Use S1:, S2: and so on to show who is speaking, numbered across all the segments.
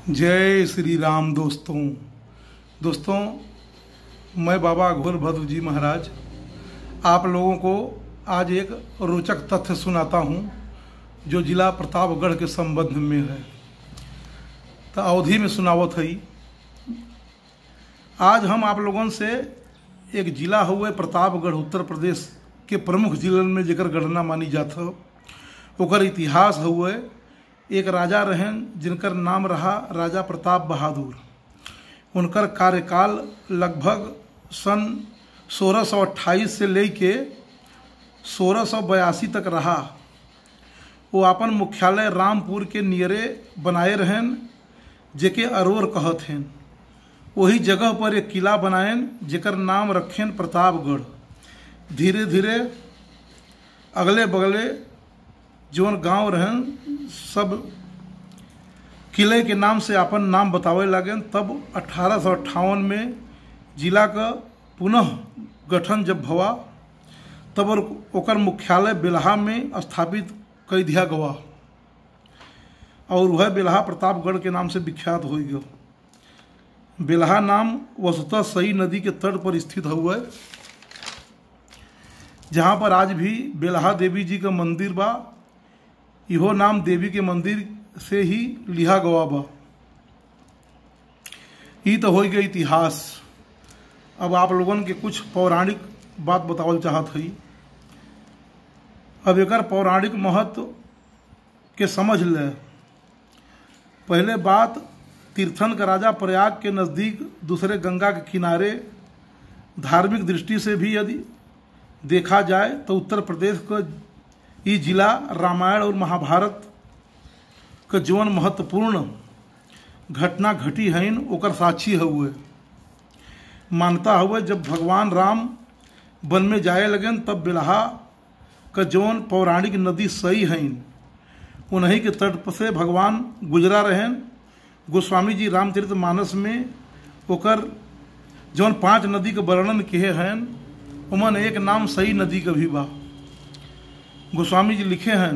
S1: जय श्री राम। दोस्तों मैं बाबा घोर भद्र जी महाराज आप लोगों को आज एक रोचक तथ्य सुनाता हूँ जो जिला प्रतापगढ़ के संबंध में है। तो अवधि में सुनावत है। आज हम आप लोगों से एक जिला हुए प्रतापगढ़ उत्तर प्रदेश के प्रमुख जिलन में जेकर गणना मानी जात हो, ओकर इतिहास हुए। एक राजा रहन जिनकर नाम रहा राजा प्रताप बहादुर। उनकर कार्यकाल लगभग सन 1628 से लेके 1682 तक रहा। वो अपन मुख्यालय रामपुर के नियरे बनाए रहन जेके अरोर कहत हैं। वही जगह पर एक किला बनाएन जेकर नाम रखें प्रतापगढ़। धीरे धीरे अगले बगले जौन गांव रहन सब किले के नाम से अपन नाम बतावे लगे। तब 1858 में जिला का पुनः गठन जब भवा तब ओकर मुख्यालय बेल्हा में स्थापित कर दिया गवा और वह बेल्हा प्रतापगढ़ के नाम से विख्यात हो गया। बेल्हा नाम वस्तुतः सई नदी के तट पर स्थित हुआ, जहाँ पर आज भी बेल्हा देवी जी का मंदिर बा। इहो नाम देवी के मंदिर से ही लिहा गवा बा। ये तो हो गया इतिहास। अब आप लोगन के कुछ पौराणिक बात बतावल चाहत हई। अब एकर पौराणिक महत्व के समझ ले। पहले बात, तीर्थन का राजा प्रयाग के नज़दीक दूसरे गंगा के किनारे धार्मिक दृष्टि से भी यदि देखा जाए तो उत्तर प्रदेश का ये जिला रामायण और महाभारत का जीवन महत्वपूर्ण घटना घटी है ओकर साक्षी हुए। मानता हुए जब भगवान राम वन में जाए लगन तब बेल्हा का जौन पौराणिक नदी सई है उन्हीं के तट से भगवान गुजरा रहन। गोस्वामी जी रामचरितमानस में ओकर जौन 5 नदी का वर्णन किए हैं उमन एक नाम सई नदी का भी बा। गोस्वामी जी लिखे हैं,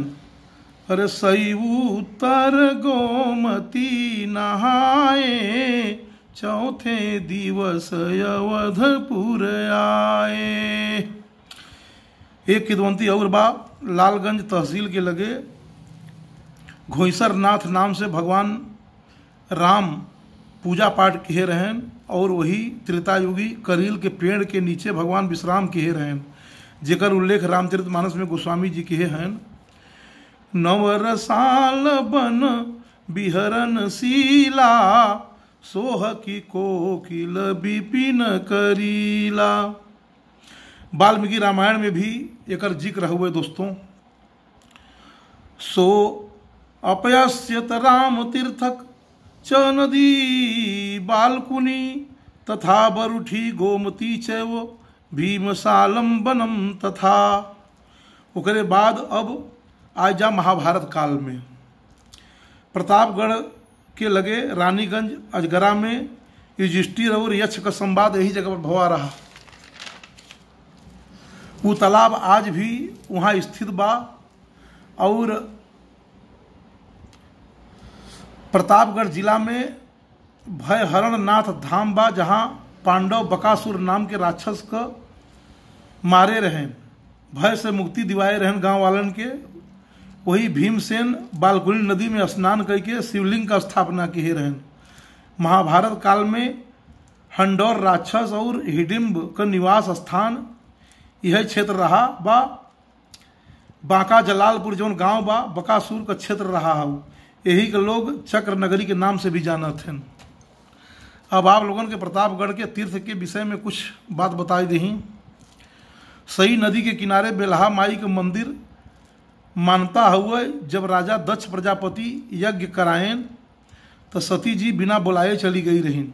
S1: अरे सई उत्तर गोमती नहाए चौथे दिवस अवधपुर आए। एक किदवंती और बा, लालगंज तहसील के लगे घोईसर नाथ नाम से भगवान राम पूजा पाठ किए रहन और वही त्रेतायुगी करील के पेड़ के नीचे भगवान विश्राम किए रहन, जेकर उल्लेख रामचरितमानस में गोस्वामी जी किए हैं। नवरसाल बन बिहरन शीला सोह की कोकिल विपिन करीला। वाल्मीकि रामायण में भी एकर जिक्र हुए दोस्तों। सो अपयस्यत राम तीर्थक च नदी बालकुनी तथा बरुठी गोमती चैव भीमसालम बनम तथा। ओकरे बाद अब आ जा महाभारत काल में। प्रतापगढ़ के लगे रानीगंज अजगरा में युधिष्ठिर और यक्ष का संवाद यही जगह पर भवा रहा। वो तालाब आज भी वहाँ स्थित बा और प्रतापगढ़ जिला में भयहरण नाथ धाम बा, जहाँ पांडव बकासुर नाम के राक्षस का मारे रहें, भय से मुक्ति दिवाए रहें गांव वालन के। वही भीमसेन बालकुनी नदी में स्नान करके शिवलिंग का स्थापना किए रहें। महाभारत काल में हंडौर राक्षस और हिडिंब का निवास स्थान यह क्षेत्र रहा बा। बांका जलालपुर जौन गांव बा बकासुर का क्षेत्र रहा हो। यही के लोग चक्र नगरी के नाम से भी जानत हैं। अब आप लोगों के प्रतापगढ़ के तीर्थ के विषय में कुछ बात बताई दी। सई नदी के किनारे बेल्हा माई का मंदिर मानता हुआ जब राजा दक्ष प्रजापति यज्ञ कराएं तो सती जी बिना बुलाए चली गई रहीन।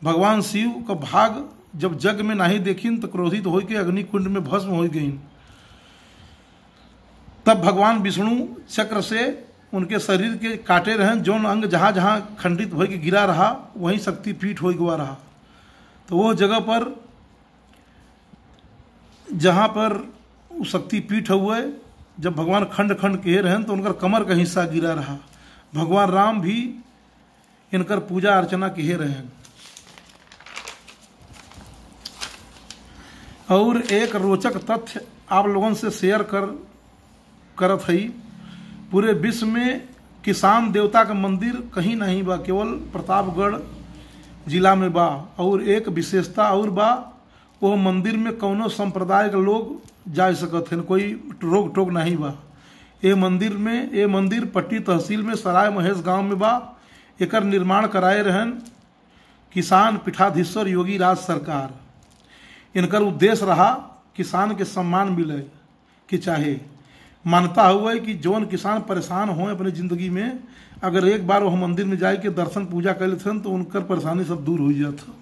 S1: भगवान शिव का भाग जब जग में नहीं देखीन तो क्रोधित होकर अग्निकुंड में भस्म हो गई। तब भगवान विष्णु चक्र से उनके शरीर के काटे रहें। जौन अंग जहाँ जहाँ खंडित होकर गिरा रहा वहीं शक्तिपीठ हो गया रहा। तो वो जगह पर जहाँ पर शक्तिपीठ हुए जब भगवान खंड खंड किए रहें तो उनका कमर का हिस्सा गिरा रहा। भगवान राम भी इनकर पूजा अर्चना किए रहें। और एक रोचक तथ्य आप लोगों से शेयर करत हई, पूरे विश्व में किसान देवता का मंदिर कहीं नहीं बा, केवल प्रतापगढ़ जिला में बा। और एक विशेषता और बा, वो मंदिर में कौनो संप्रदाय के लोग जा सकत हैं, कोई रोक टोक नहीं बा। ये मंदिर पट्टी तहसील में सराय महेश गांव में बा। एकर निर्माण कराए रहन किसान पीठाधीश्वर योगी राज सरकार। इनकर उद्देश्य रहा किसान के सम्मान मिले कि चाहे। मान्यता हुआ है कि जौन किसान परेशान हो अपनी ज़िंदगी में, अगर एक बार वह मंदिर में जाए के दर्शन पूजा कर लेते तो उनकर परेशानी सब दूर हो जाता।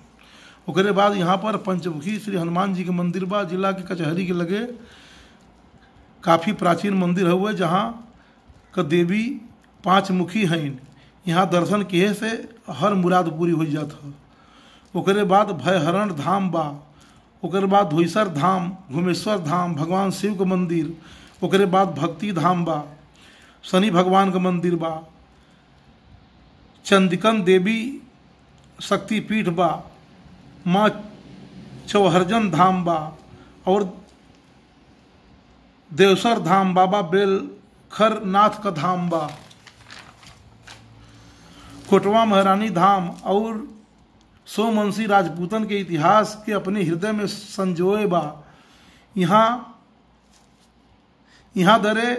S1: उसके बाद यहाँ पर पंचमुखी श्री हनुमान जी के मंदिर बा, जिला के कचहरी के लगे काफ़ी प्राचीन मंदिर हुआ, जहाँ का देवी 5 मुखी हैं। यहाँ दर्शन किए से हर मुराद पूरी हो जाता। उसके बाद भयहरण धाम बा, उसके बाद धोईसर धाम, घुमेश्वर धाम, भगवान शिव का मंदिर, उसके बाद भक्ति धाम बा, शनि भगवान का मंदिर बा, चंदिकन देवी शक्तिपीठ बा, माँ चौहरजन धाम बा, और देवसर धाम, बाबा बेलखर नाथ का धाम बा, कोटवा महारानी धाम और सोमवंशी राजपूतन के इतिहास के अपने हृदय में संजोए बा। यहाँ दरे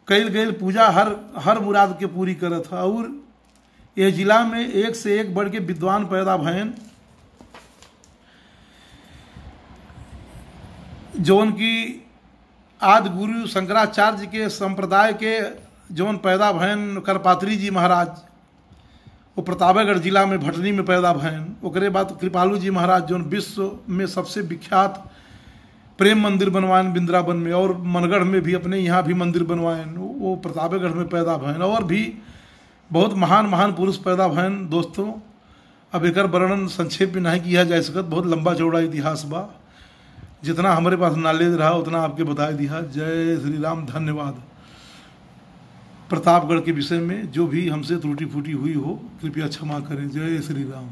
S1: कैल गई पूजा हर मुराद के पूरी करत है। और ये जिला में एक से एक बढ़ के विद्वान पैदा भयन, जौन की आदि गुरु शंकराचार्य के संप्रदाय के जौन पैदा भयन करपात्री जी महाराज, वो प्रतापगढ़ जिला में भटनी में पैदा भयन। उसके बाद कृपालू जी महाराज जौन विश्व में सबसे विख्यात प्रेम मंदिर बनवाएं वृंदावन में, और मनगढ़ में भी अपने यहाँ भी मंदिर बनवाएं, वो प्रतापगढ़ में पैदा भयन। और भी बहुत महान पुरुष पैदा भयन दोस्तों। अब एक वर्णन संक्षेप में नहीं किया जा सकता, बहुत लंबा चौड़ा इतिहास बा। जितना हमारे पास नॉलेज रहा उतना आपके बता दिया। जय श्री राम। धन्यवाद। प्रतापगढ़ के विषय में जो भी हमसे त्रुटि फूटी हुई हो कृपया क्षमा करें। जय श्री राम।